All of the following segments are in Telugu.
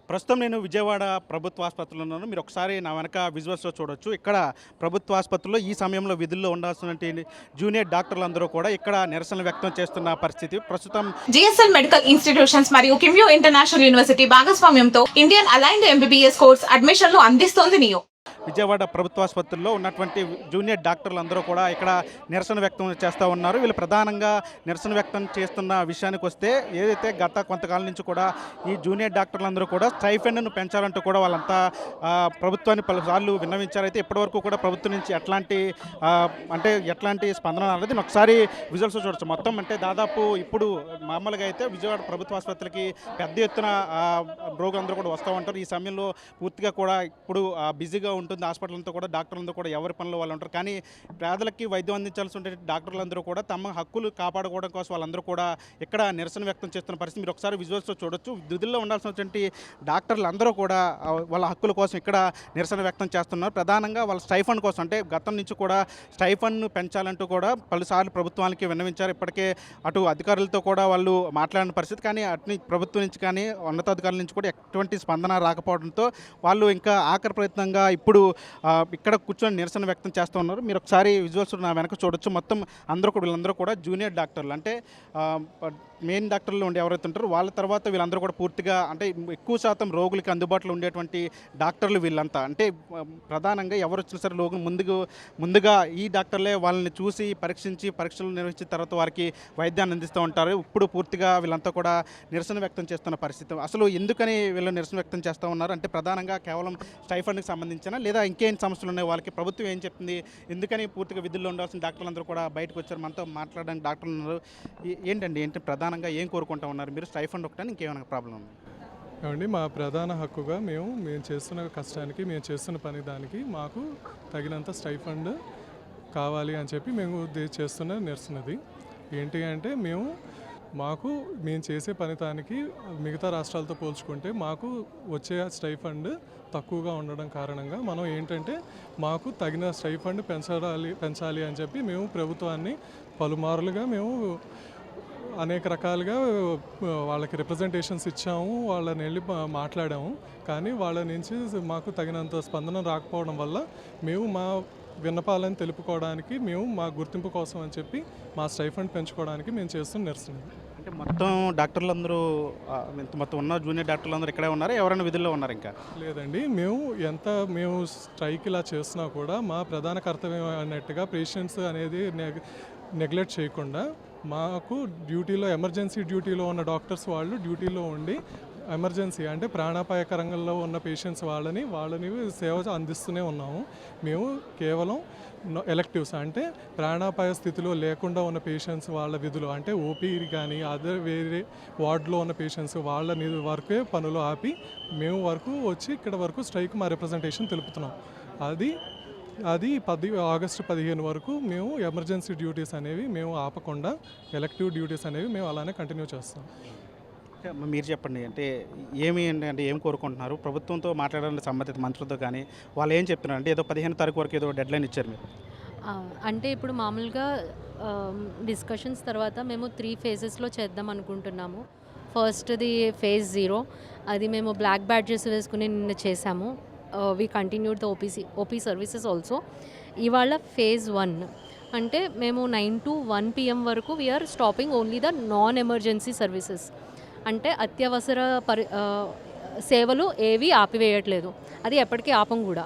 ప్రస్తుతం నేను విజయవాడ ప్రభుత్వ ఆసుపత్రిలో ఉన్నాను. మీరు ఒకసారి నా వెనక విజువల్స్‌లో చూడొచ్చు. ఇక్కడ ప్రభుత్వ ఆసుపత్రిలో ఈ సమయంలో విధుల్లో ఉండాల్సినటువంటి జూనియర్ డాక్టర్లందరూ కూడా ఇక్కడ నిరసన వ్యక్తం చేస్తున్న పరిస్థితి. ప్రస్తుతం జిఎస్ఎల్ మెడికల్ ఇన్స్టిట్యూషన్స్ మరియు కిమ్యూ ఇంటర్నేషనల్ యూనివర్సిటీ భాగస్వామ్యంతో ఇండియన్ అలైన్డ్ ఎంబీబీఎస్ కోర్స్ అడ్మిషన్లు అందిస్తోంది నియో. విజయవాడ ప్రభుత్వ ఆసుపత్రిలో ఉన్నటువంటి జూనియర్ డాక్టర్లందరూ కూడా ఇక్కడ నిరసన వ్యక్తం చేస్తూ ఉన్నారు. వీళ్ళు ప్రధానంగా నిరసన వ్యక్తం చేస్తున్న విషయానికి వస్తే ఏదైతే గత కొంతకాలం నుంచి కూడా ఈ జూనియర్ డాక్టర్లందరూ కూడా స్టైఫండ్ను పెంచాలంటూ కూడా వాళ్ళంతా ప్రభుత్వాన్ని పలుసార్లు విన్నవించారైతే ఇప్పటివరకు కూడా ప్రభుత్వం నుంచి ఎట్లాంటి స్పందన అనేది ఒకసారి విజువల్స్ చూడొచ్చు. మొత్తం అంటే దాదాపు ఇప్పుడు మామూలుగా అయితే విజయవాడ ప్రభుత్వ ఆసుపత్రికి పెద్ద ఎత్తున రోగులందరూ కూడా వస్తూ ఉంటారు. ఈ సమయంలో పూర్తిగా కూడా ఇప్పుడు బిజీగా ఉంటుంది హాస్పిటల్ అంతా కూడా. డాక్టర్లందరూ కూడా ఎవరి పనిలో వాళ్ళు ఉంటారు. కానీ పేదలకి వైద్యం అందించాల్సి ఉంటే డాక్టర్లందరూ కూడా తమ హక్కులు కాపాడుకోవడం కోసం వాళ్ళందరూ కూడా ఇక్కడ నిరసన వ్యక్తం చేస్తున్న పరిస్థితి మీరు ఒకసారి విజువల్స్లో చూడొచ్చు. విధుల్లో ఉండాల్సినటువంటి డాక్టర్లు అందరూ కూడా వాళ్ళ హక్కుల కోసం ఇక్కడ నిరసన వ్యక్తం చేస్తున్నారు. ప్రధానంగా వాళ్ళ స్టైఫండ్ కోసం, అంటే గతం నుంచి కూడా స్టైఫండ్ను పెంచాలంటూ కూడా పలుసార్లు ప్రభుత్వానికి విన్నవించారు. ఇప్పటికే అటు అధికారులతో కూడా వాళ్ళు మాట్లాడిన పరిస్థితి, కానీ అటు ప్రభుత్వం నుంచి కానీ ఉన్నతాధికారుల నుంచి కూడా ఎటువంటి స్పందన రాకపోవడంతో వాళ్ళు ఇంకా ఆఖరి ప్రయత్నంగా ఇప్పుడు ఇక్కడ కూర్చొని నిరసన వ్యక్తం చేస్తూ ఉన్నారు. మీరు ఒకసారి విజువల్స్ నా వెనక చూడొచ్చు. మొత్తం వీళ్ళందరూ కూడా జూనియర్ డాక్టర్లు, అంటే మెయిన్ డాక్టర్లు ఉండి ఎవరైతే ఉంటారో వాళ్ళ తర్వాత వీళ్ళందరూ కూడా పూర్తిగా అంటే ఎక్కువ శాతం రోగులకి అందుబాటులో ఉండేటువంటి డాక్టర్లు వీళ్ళంతా. అంటే ప్రధానంగా ఎవరు వచ్చినా సరే ముందుగా ఈ డాక్టర్లే వాళ్ళని చూసి పరీక్షలు నిర్వహించిన తర్వాత వారికి వైద్యాన్ని అందిస్తూ ఉంటారు. ఇప్పుడు పూర్తిగా వీళ్ళంతా కూడా నిరసన వ్యక్తం చేస్తున్న పరిస్థితి. అసలు ఎందుకని వీళ్ళు నిరసన వ్యక్తం చేస్తూ ఉన్నారు అంటే ప్రధానంగా కేవలం స్టైఫండ్కి సంబంధించిన లేదా ఇంకేం సమస్యలు ఉన్నాయి వాళ్ళకి, ప్రభుత్వం ఏం చెప్తుంది, ఎందుకని పూర్తిగా విధుల్లో ఉండాల్సిన డాక్టర్లందరూ కూడా బయటకు వచ్చారు, మనతో మాట్లాడడానికి డాక్టర్లు ఉన్నారు. ఏంటి ప్రధానంగా ఏం కోరుకుంటూ ఉన్నారు మీరు? స్టైఫండ్ ఒకటని ఇంకేమైనా ప్రాబ్లం ఉంది? ఏమండి, మా ప్రధాన హక్కుగా మేము చేస్తున్న కష్టానికి, మేము చేస్తున్న పని దానికి మాకు తగినంత స్టైఫండ్ కావాలి అని చెప్పి మేము చేస్తున్న నిరసనది. ఏంటి అంటే మేము చేసే పని దానికి మిగతా రాష్ట్రాలతో పోల్చుకుంటే మాకు వచ్చే స్టైఫండ్ తక్కువగా ఉండడం కారణంగా మనం ఏంటంటే మాకు తగిన స్టైఫండ్ పెంచాలి అని చెప్పి మేము ప్రభుత్వాన్ని పలుమారులుగా మేము అనేక రకాలుగా వాళ్ళకి రిప్రజెంటేషన్స్ ఇచ్చాము, వాళ్ళని వెళ్ళి మాట్లాడాము. కానీ వాళ్ళ నుంచి మాకు తగినంత స్పందన రాకపోవడం వల్ల మేము మా విన్నపాలను తెలుపుకోవడానికి, మేము మా గుర్తింపు కోసం అని చెప్పి మా స్టైఫండ్ పెంచుకోవడానికి మేము చేస్తున్న నిరసన. అంటే మొత్తం డాక్టర్లందరూ మొత్తం ఉన్న జూనియర్ డాక్టర్లందరూ ఇక్కడే ఉన్నారు, ఎవరైనా విధుల్లో ఉన్నారు? ఇంకా లేదండి. మేము స్ట్రైక్ ఇలా చేస్తున్నా కూడా మా ప్రధాన కర్తవ్యం అన్నట్టుగా పేషెంట్స్ అనేది నెగ్లెక్ట్ చేయకుండా మాకు డ్యూటీలో, ఎమర్జెన్సీ డ్యూటీలో ఉన్న డాక్టర్స్ వాళ్ళు డ్యూటీలో ఉండి ఎమర్జెన్సీ అంటే ప్రాణాపాయక రంగంలో ఉన్న పేషెంట్స్ వాళ్ళని సేవ అందిస్తూనే ఉన్నాము. మేము కేవలం ఎలెక్టివ్స్ అంటే ప్రాణాపాయ స్థితిలో లేకుండా ఉన్న పేషెంట్స్ వాళ్ళ విధులు అంటే ఓపీ కానీ వేరే వార్డులో ఉన్న పేషెంట్స్ వాళ్ళ వరకే పనులు ఆపి మేము వరకు వచ్చి ఇక్కడ వరకు స్ట్రైక్ మా రిప్రజెంటేషన్ తెలుపుతున్నాం. అది ఆగస్టు 15 వరకు మేము ఎమర్జెన్సీ డ్యూటీస్ అనేవి మేము ఆపకుండా ఎలెక్టివ్ డ్యూటీస్ అనేవి మేము అలానే కంటిన్యూ చేస్తాం. మీరు చెప్పండి, అంటే ఏం కోరుకుంటున్నారు? ప్రభుత్వంతో మాట్లాడాలని సంబంధిత మంత్రులతో కానీ వాళ్ళు ఏం చెప్తున్నారు? అంటే ఏదో 15 తారీఖు వరకు ఏదో డెడ్లైన్ ఇచ్చారు మీరు. అంటే ఇప్పుడు మామూలుగా డిస్కషన్స్ తర్వాత మేము 3 ఫేజెస్లో చేద్దాం అనుకుంటున్నాము. ఫస్ట్ది ఫేజ్ 0, అది మేము బ్లాక్ బ్యాడ్జెస్ వేసుకుని నిన్న చేసాము. We continued the OP services also. ఇవాళ ఫేజ్ 1 అంటే మేము 9 to 1 PM వరకు we're stopping only the non emergency services. అంటే అత్యవసర సేవలు ఏవి ఆపివేయట్లేదు, అది ఎప్పటికీ ఆపం కూడా.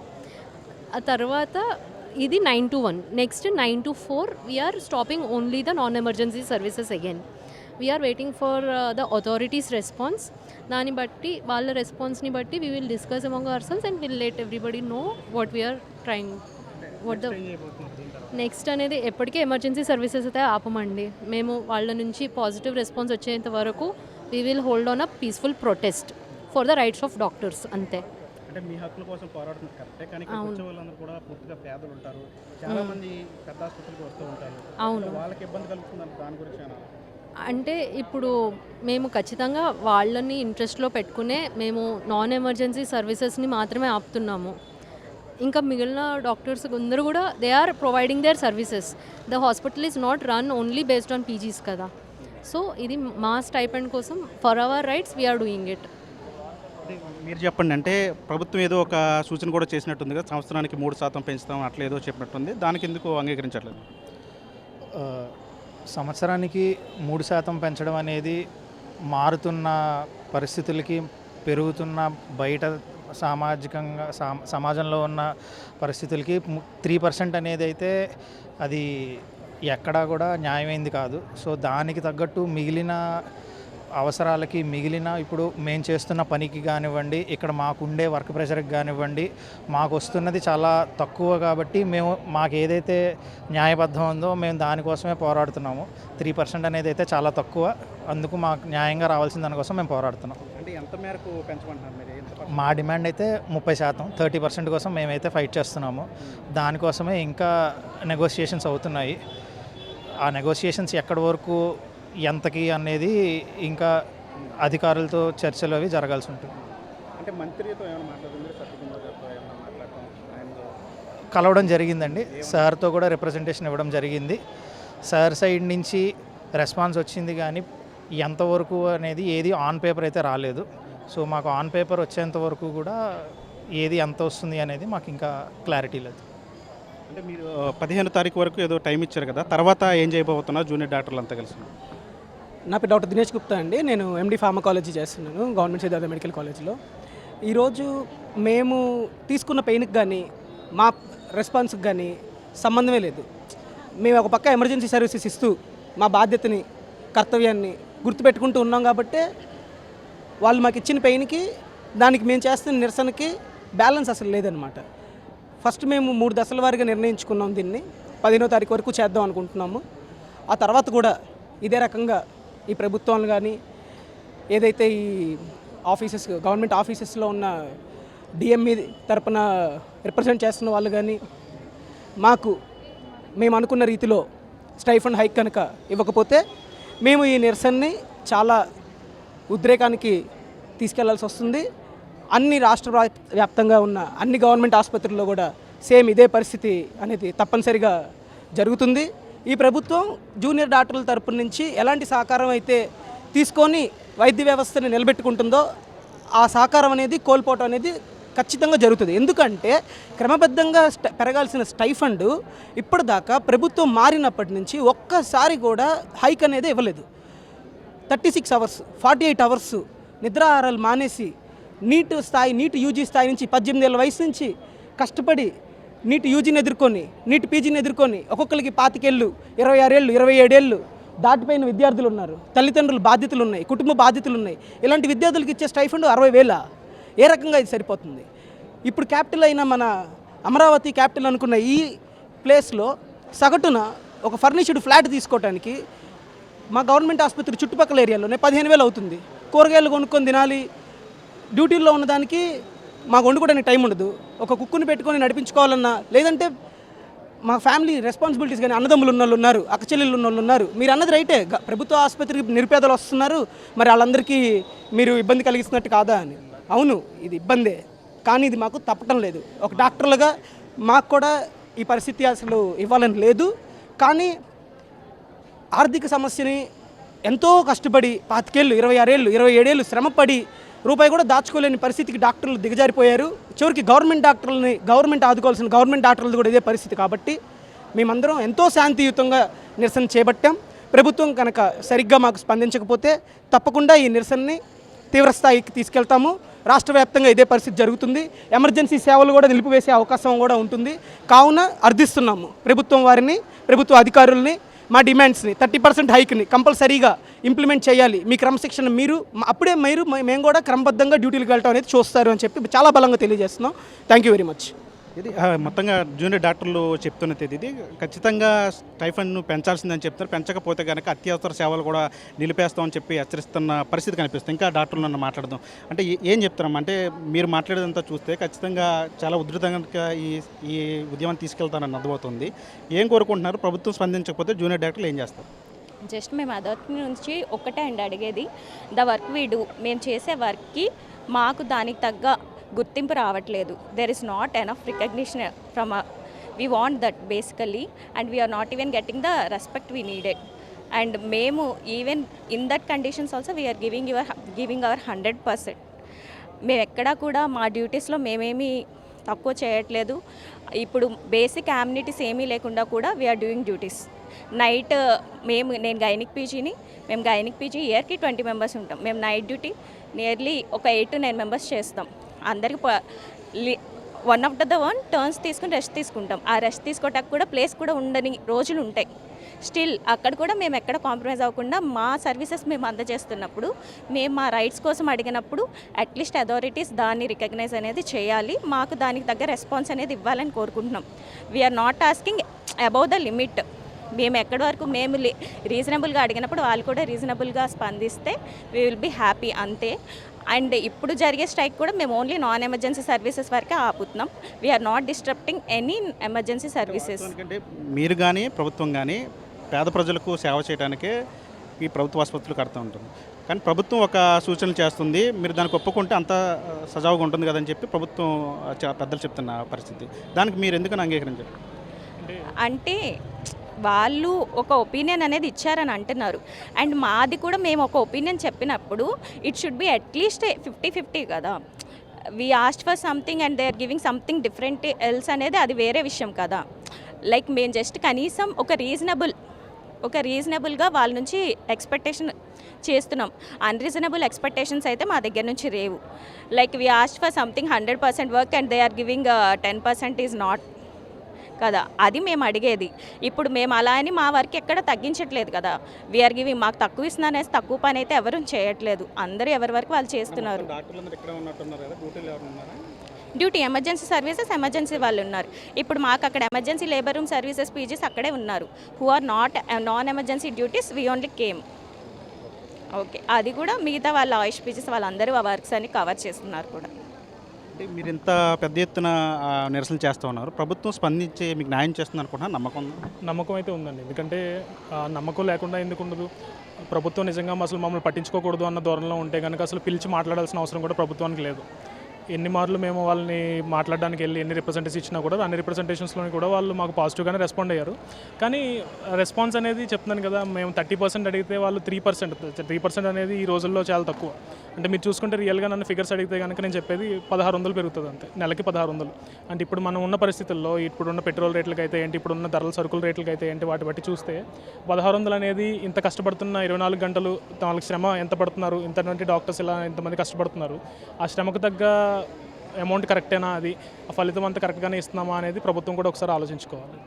ఆ తర్వాత ఇది 9 to 1. Next 9 to 4 we're stopping only the non emergency services again. We're waiting for the authorities response. దాన్ని బట్టి వాళ్ళ రెస్పాన్స్ని బట్టి we will discuss among our cells and will let everybody know what we're trying. What the next అనేది ఎప్పటికీ ఎమర్జెన్సీ సర్వీసెస్ అయితే ఆపమండి. మేము వాళ్ళ నుంచి పాజిటివ్ రెస్పాన్స్ వచ్చేంత వరకు we will hold on a peaceful protest for the rights of doctors అంతే. అంటే మీ హక్కుల కోసం పోరాడుతున్నారు కరెక్టే, కానీ వచ్చే వాళ్ళందరూ కూడా పూర్తిగా పేదలు ఉంటారు, చాలా మంది పెద్ద ఆసుపత్రికి వస్తూ ఉంటారు. అవును, వాళ్ళకి ఇబ్బంది కలుగుతున్నారు. దాని గురించి అంటే ఇప్పుడు మేము ఖచ్చితంగా వాళ్ళని ఇంట్రెస్ట్లో పెట్టుకునే మేము నాన్ ఎమర్జెన్సీ సర్వీసెస్ని మాత్రమే ఆపుతున్నాము. ఇంకా మిగిలిన డాక్టర్స్ అందరూ కూడా they are providing their services. The hospital is not run only based on PGs కదా. సో ఇది మా స్టైపెండ్ కోసం for our rights we're doing it. అంటే మీరు చెప్పండి, అంటే ప్రభుత్వం ఏదో ఒక సూచన కూడా చేసినట్టుంది కదా, సంవత్సరానికి 3% పెంచుతాం అట్లా ఏదో చెప్పినట్టుంది, దానికి ఎందుకు అంగీకరించట్లేదు? ఆ, సంవత్సరానికి 3% పెంచడం అనేది మారుతున్న పరిస్థితులకి, పెరుగుతున్న బయట సామాజికంగా సమాజంలో ఉన్న పరిస్థితులకి 3% అనేది అయితే అది ఎక్కడా కూడా న్యాయమైంది కాదు. సో దానికి తగ్గట్టు మిగిలిన అవసరాలకి, మిగిలిన ఇప్పుడు మేము చేస్తున్న పనికి కానివ్వండి, ఇక్కడ మాకుండే వర్క్ ప్రెషర్కి కానివ్వండి, మాకు వస్తున్నది చాలా తక్కువ కాబట్టి మాకు ఏదైతే న్యాయబద్ధం ఉందో మేము దానికోసమే పోరాడుతున్నాము. 3% అనేది అయితే చాలా తక్కువ, అందుకు మాకు న్యాయంగా రావాల్సిన దానికోసం మేము పోరాడుతున్నాం. అంటే ఎంత మేరకు పెంచమంటున్నారు మీరు? మా డిమాండ్ అయితే 30%, 30% కోసం మేమైతే ఫైట్ చేస్తున్నాము. దానికోసమే ఇంకా నెగోషియేషన్స్ అవుతున్నాయి. ఆ నెగోషియేషన్స్ ఎక్కడి వరకు, ఎంతకి అనేది ఇంకా అధికారులతో చర్చలు అవి జరగాల్సి ఉంటుంది. అంటే మంత్రితో ఏమైనా మాట్లాడుతుంది, సత్యకుమార్ గారితో ఏమైనా మాట్లాడటం, ఆయనతో కలవడం జరిగిందండి. సార్తో కూడా రిప్రజెంటేషన్ ఇవ్వడం జరిగింది. సార్ సైడ్ నుంచి రెస్పాన్స్ వచ్చింది, కానీ ఎంతవరకు అనేది ఏది ఆన్ పేపర్ అయితే రాలేదు. సో మాకు ఆన్ పేపర్ వచ్చేంత వరకు కూడా ఏది ఎంత వస్తుంది అనేది మాకు ఇంకా క్లారిటీ లేదు. అంటే మీరు 15 తారీఖు వరకు ఏదో టైం ఇచ్చారు కదా, తర్వాత ఏం చేయబోతున్నారు జూనియర్ డాక్టర్లు అంతా కలిసి? నా పేరు డాక్టర్ దినేష్ గుప్తా అండి. నేను ఎండి ఫార్మకాలజీ చేస్తున్నాను గవర్నమెంట్ సిద్ధార్థ మెడికల్ కాలేజ్లో. ఈరోజు మేము తీసుకున్న పెయిన్కి కానీ మా రెస్పాన్స్కి కానీ సంబంధమే లేదు. మేము ఒక పక్క ఎమర్జెన్సీ సర్వీసెస్ ఇస్తూ మా బాధ్యతని, కర్తవ్యాన్ని గుర్తుపెట్టుకుంటూ ఉన్నాం కాబట్టే వాళ్ళు మాకు ఇచ్చిన పెయిన్కి, దానికి మేము చేస్తున్న నిరసనకి బ్యాలెన్స్ అసలు లేదనమాట. ఫస్ట్ మేము 3 దశల వారీగా నిర్ణయించుకున్నాం. దీన్ని 15వ తారీఖు వరకు చేద్దాం అనుకుంటున్నాము. ఆ తర్వాత కూడా ఇదే రకంగా ఈ ప్రభుత్వాలు కానీ, ఏదైతే ఈ ఆఫీసెస్, గవర్నమెంట్ ఆఫీసెస్లో ఉన్న డిఎంఈ తరపున రిప్రజెంట్ చేస్తున్న వాళ్ళు కానీ మేము అనుకున్న రీతిలో స్టైఫండ్ హైక్ కనుక ఇవ్వకపోతే మేము ఈ నిరసనని చాలా ఉద్రేకానికి తీసుకెళ్లాల్సి వస్తుంది. అన్ని రాష్ట్ర వ్యాప్తంగా ఉన్న అన్ని గవర్నమెంట్ ఆసుపత్రుల్లో కూడా సేమ్ ఇదే పరిస్థితి అనేది తప్పనిసరిగా జరుగుతుంది. ఈ ప్రభుత్వం జూనియర్ డాక్టర్ల తరపు నుంచి ఎలాంటి సహకారం అయితే తీసుకొని వైద్య వ్యవస్థని నిలబెట్టుకుంటుందో ఆ సహకారం అనేది కోల్పోవటం అనేది ఖచ్చితంగా జరుగుతుంది. ఎందుకంటే క్రమబద్ధంగా పెరగాల్సిన స్టైఫండ్ ఇప్పటిదాకా ప్రభుత్వం మారినప్పటి నుంచి ఒక్కసారి కూడా హైక్ అనేది ఇవ్వలేదు. 36 అవర్స్, 48 అవర్స్ నిద్రాహారాలు మానేసి నీట్ యూజీ స్థాయి నుంచి 18 ఏళ్ళ వయసు నుంచి కష్టపడి నీట్ యూజీని ఎదుర్కొని, నీట్ పీజీని ఎదుర్కొని ఒక్కొక్కరికి 25 ఏళ్ళు, 26 ఏళ్ళు, 27 ఏళ్ళు దాటిపోయిన విద్యార్థులు ఉన్నారు. తల్లిదండ్రుల బాధ్యతలు ఉన్నాయి, కుటుంబ బాధ్యతలు ఉన్నాయి. ఇలాంటి విద్యార్థులకు ఇచ్చే స్టైఫండ్ 60,000. ఏ రకంగా ఇది సరిపోతుంది? ఇప్పుడు క్యాపిటల్ అయిన మన అమరావతి క్యాపిటల్ అనుకున్న ఈ ప్లేస్లో సగటున ఒక ఫర్నిష్డ్ ఫ్లాట్ తీసుకోవడానికి మా గవర్నమెంట్ ఆసుపత్రి చుట్టుపక్కల ఏరియాలోనే 15,000 అవుతుంది. కూరగాయలు కొనుక్కొని తినాలి. డ్యూటీల్లో ఉన్నదానికి మాకు వండుకోవడానికి టైం ఉండదు. ఒక కుక్కుని పెట్టుకొని నడిపించుకోవాలన్నా, లేదంటే మా ఫ్యామిలీ రెస్పాన్సిబిలిటీస్ కానీ, అన్నదమ్ములు ఉన్న వాళ్ళు ఉన్నారు, అక్కచెల్లెళ్ళు ఉన్న వాళ్ళు ఉన్నారు. మీరు అన్నది రైటే, ప్రభుత్వ ఆసుపత్రికి నిరుపేదలు వస్తున్నారు, మరి వాళ్ళందరికీ మీరు ఇబ్బంది కలిగిస్తున్నట్టు కాదా అని. అవును, ఇది ఇబ్బందే, కానీ ఇది మాకు తప్పటం లేదు. ఒక డాక్టర్లుగా మాకు కూడా ఈ పరిస్థితి అసలు ఇవ్వాలని లేదు. కానీ ఆర్థిక సమస్యని ఎంతో కష్టపడి 25 ఏళ్ళు, 26 ఏళ్ళు, 27 ఏళ్ళు శ్రమపడి రూపాయి కూడా దాచుకోలేని పరిస్థితికి డాక్టర్లు దిగజారిపోయారు. చివరికి గవర్నమెంట్ ఆదుకోవాల్సిన గవర్నమెంట్ డాక్టర్లు కూడా ఇదే పరిస్థితి. కాబట్టి మేమందరం ఎంతో శాంతియుతంగా నిరసన చేపట్టాం. ప్రభుత్వం కనుక సరిగ్గా మాకు స్పందించకపోతే తప్పకుండా ఈ నిరసనని తీవ్రస్థాయికి తీసుకెళ్తాము. రాష్ట్ర వ్యాప్తంగా ఇదే పరిస్థితి జరుగుతుంది. ఎమర్జెన్సీ సేవలు కూడా నిలిపివేసే అవకాశం కూడా ఉంటుంది. కావున అర్థిస్తున్నాము ప్రభుత్వం వారిని, ప్రభుత్వ అధికారుల్ని, మా డిమాండ్స్ని 30% హైక్ని కంపల్సరీగా ఇంప్లిమెంట్ చేయాలి. మీ క్రమశిక్షణ అప్పుడే మేము కూడా క్రమబద్ధంగా డ్యూటీలకు వెళ్ళటం అనేది చూస్తారు అని చెప్పి చాలా బలంగా తెలియజేస్తున్నాం. Thank you very much. ఇది మొత్తంగా జూనియర్ డాక్టర్లు చెప్తున్నది ఇది. ఖచ్చితంగా స్టైఫండ్ను పెంచాల్సిందని చెప్తారు. పెంచకపోతే కనుక అత్యవసర సేవలు కూడా నిలిపేస్తామని చెప్పి హెచ్చరిస్తున్న పరిస్థితి కనిపిస్తుంది. ఇంకా డాక్టర్లు నన్ను మాట్లాడదాం. అంటే ఏం చెప్తున్నాం అంటే, మీరు మాట్లాడేదంతా చూస్తే ఖచ్చితంగా చాలా ఉధృతంగా ఈ ఉద్యమాన్ని తీసుకెళ్తానని అర్థమవుతుంది. ఏం కోరుకుంటున్నారు? ప్రభుత్వం స్పందించకపోతే జూనియర్ డాక్టర్లు ఏం చేస్తారు? జస్ట్ మేము అదొకటి నుంచి ఒక్కటే అండి అడిగేది, ద వర్క్ వీ డూ, మేము చేసే వర్క్కి మాకు దానికి తగ్గ గుర్తింపు రావట్లేదు. There is not enough recognition from we want that basically, and we are not even getting the respect we needed. And మేము even in that conditions also we are giving our 100%. మేము ఎక్కడా కూడా మా డ్యూటీస్లో మేమేమి తక్కువ చేయట్లేదు. ఇప్పుడు బేసిక్ యామ్యూనిటీస్ ఏమీ లేకుండా కూడా వీఆర్ డూయింగ్ డ్యూటీస్. నైట్ నేను గైనిక్ పీజీని, మేము గైనిక్ పీజీ ఇయర్కి 20 మెంబర్స్ ఉంటాం. మేము నైట్ డ్యూటీ నియర్లీ ఒక 8 to 9 మెంబర్స్ చేస్తాం. అందరికి వన్ ఆఫ్ ద టర్న్స్ తీసుకుని రెస్ట్ తీసుకుంటాం. ఆ రెస్ట్ తీసుకోవటానికి కూడా ప్లేస్ కూడా ఉండని రోజులు ఉంటాయి. స్టిల్ అక్కడ కూడా మేము ఎక్కడ కాంప్రమైజ్ అవ్వకుండా మా సర్వీసెస్ మేము అందజేస్తున్నప్పుడు, మేము మా రైట్స్ కోసం అడిగినప్పుడు అట్లీస్ట్ అథారిటీస్ దాన్ని రికగ్నైజ్ అనేది చేయాలి. మాకు దానికి తగ్గ రెస్పాన్స్ అనేది ఇవ్వాలని కోరుకుంటున్నాం. We're not asking above the limit. మేము ఎక్కడి వరకు మేము రీజనబుల్గా అడిగినప్పుడు వాళ్ళు కూడా రీజనబుల్గా స్పందిస్తే వీ విల్ బీ హ్యాపీ, అంతే. అండ్ ఇప్పుడు జరిగే స్ట్రైక్ కూడా మేము ఓన్లీ నాన్ ఎమర్జెన్సీ సర్వీసెస్ వరకే ఆపుతున్నాం. We are not disturbing any emergency services. ఎందుకంటే మీరు కానీ ప్రభుత్వం కానీ పేద ప్రజలకు సేవ చేయడానికే ఈ ప్రభుత్వ ఆసుపత్రులు కడుతూ ఉంటుంది. కానీ ప్రభుత్వం ఒక సూచనలు చేస్తుంది, మీరు దానికి ఒప్పుకుంటే అంత సజావుగా ఉంటుంది కదని చెప్పి ప్రభుత్వం పెద్దలు చెప్తున్న పరిస్థితి. దానికి మీరు ఎందుకని అంగీకరించారు? అంటే వాళ్ళు ఒక ఒపీనియన్ అనేది ఇచ్చారని అంటున్నారు. అండ్ మాది కూడా మేము ఒక ఒపీనియన్ చెప్పినప్పుడు ఇట్ షుడ్ బి అట్లీస్ట్ 50-50 కదా. We asked for something and they are giving something different else అనేది అది వేరే విషయం కదా. లైక్ మేము జస్ట్ కనీసం ఒక రీజనబుల్గా వాళ్ళ నుంచి ఎక్స్పెక్టేషన్ చేస్తున్నాం. అన్రీజనబుల్ ఎక్స్పెక్టేషన్స్ అయితే మా దగ్గర నుంచి రేవు. Like we asked for something 100% work and they are giving 10% is not కదా. అది మేము అడిగేది. ఇప్పుడు మేము అలా అని మా వర్క్ ఎక్కడ తగ్గించట్లేదు కదా. వీఆర్ గివింగ్, మాకు తక్కువ ఇస్తున్నానేసి తక్కువ పని అయితే ఎవరు చేయట్లేదు. అందరూ ఎవరి వరకు వాళ్ళు చేస్తున్నారు. డ్యూటీ ఎమర్జెన్సీ సర్వీసెస్ ఎమర్జెన్సీ వాళ్ళు ఉన్నారు. ఇప్పుడు మాకు అక్కడ emergency labour room services PGs అక్కడే ఉన్నారు. Who are non emergency duties we only came. Okay, అది కూడా మిగతా వాళ్ళ ఆయుష్ పీజీస్ వాళ్ళందరూ ఆ వర్క్స్ అన్ని కవర్ చేస్తున్నారు కూడా. అంటే మీరు ఇంత పెద్ద ఎత్తున నిరసన చేస్తూ ఉన్నారు, ప్రభుత్వం స్పందించి మీకు న్యాయం చేస్తుంది అనుకుంటున్నా నమ్మకం ఉందా? నమ్మకం అయితే ఉందండి. ఎందుకంటే నమ్మకం లేకుండా ఎందుకు ఉండదు? ప్రభుత్వం నిజంగా అసలు మమ్మల్ని పట్టించుకోకూడదు అన్న ధోరణిలో ఉంటే కనుక అసలు పిలిచి మాట్లాడాల్సిన అవసరం కూడా ప్రభుత్వానికి లేదు. ఎన్ని మార్లు మేము వాళ్ళని మాట్లాడడానికి వెళ్ళి ఎన్ని రిప్రజెంటేషన్స్ ఇచ్చినా కూడా అన్ని రిప్రజెంటేషన్స్లో కూడా వాళ్ళు మాకు పాజిటివ్గానే రెస్పాండ్ అయ్యారు. కానీ రెస్పాన్స్ అనేది చెప్తున్నాను కదా, మేము 30% అడిగితే వాళ్ళు 3% అనేది ఈ రోజుల్లో చాలా తక్కువ. అంటే మీరు చూసుకుంటే రియల్గా నన్ను ఫిగర్స్ అడిగితే కనుక నేను చెప్పేది 1600 పెరుగుతుంది అంతే, నెలకి 1600. అంటే ఇప్పుడు మనం ఉన్న పరిస్థితుల్లో ఇప్పుడున్న పెట్రోల్ రేట్లకి అయితే ఏంటి, ఇప్పుడున్న ధరల సరుకుల రేట్లకి అయితే ఏంటి, వాటి బట్టి చూస్తే 1600 అనేది ఇంత కష్టపడుతున్న 24 గంటలు వాళ్ళకి శ్రమ ఎంత పడుతున్నారు, ఇంతమంది డాక్టర్స్ ఇలా ఎంతమంది కష్టపడుతున్నారు, ఆ శ్రమకు తగ్గ అమౌంట్ కరెక్టేనా, అది ఆ ఫలితం అంతా కరెక్ట్గానే ఇస్తున్నామా అనేది ప్రభుత్వం కూడా ఒకసారి ఆలోచించుకోవాలి.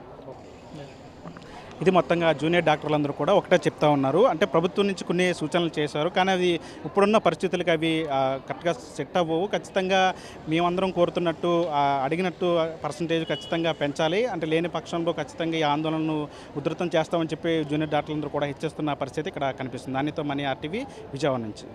ఇది మొత్తంగా జూనియర్ డాక్టర్లందరూ కూడా ఒకటే చెప్తా ఉన్నారు. అంటే ప్రభుత్వం నుంచి కొన్ని సూచనలు చేశారు, కానీ అది ఇప్పుడున్న పరిస్థితులకి అవి కరెక్ట్గా సెట్ అవ్వవు. ఖచ్చితంగా మేమందరం కోరుతున్నట్టు అడిగినట్టు పర్సంటేజ్ ఖచ్చితంగా పెంచాలి. అంటే లేని పక్షంలో ఖచ్చితంగా ఈ ఆందోళనను ఉధృతం చేస్తామని చెప్పి జూనియర్ డాక్టర్లందరూ కూడా హెచ్చరిస్తున్న పరిస్థితి ఇక్కడ కనిపిస్తుంది. దానితో మనీ RTV విజయవాడ నుంచి.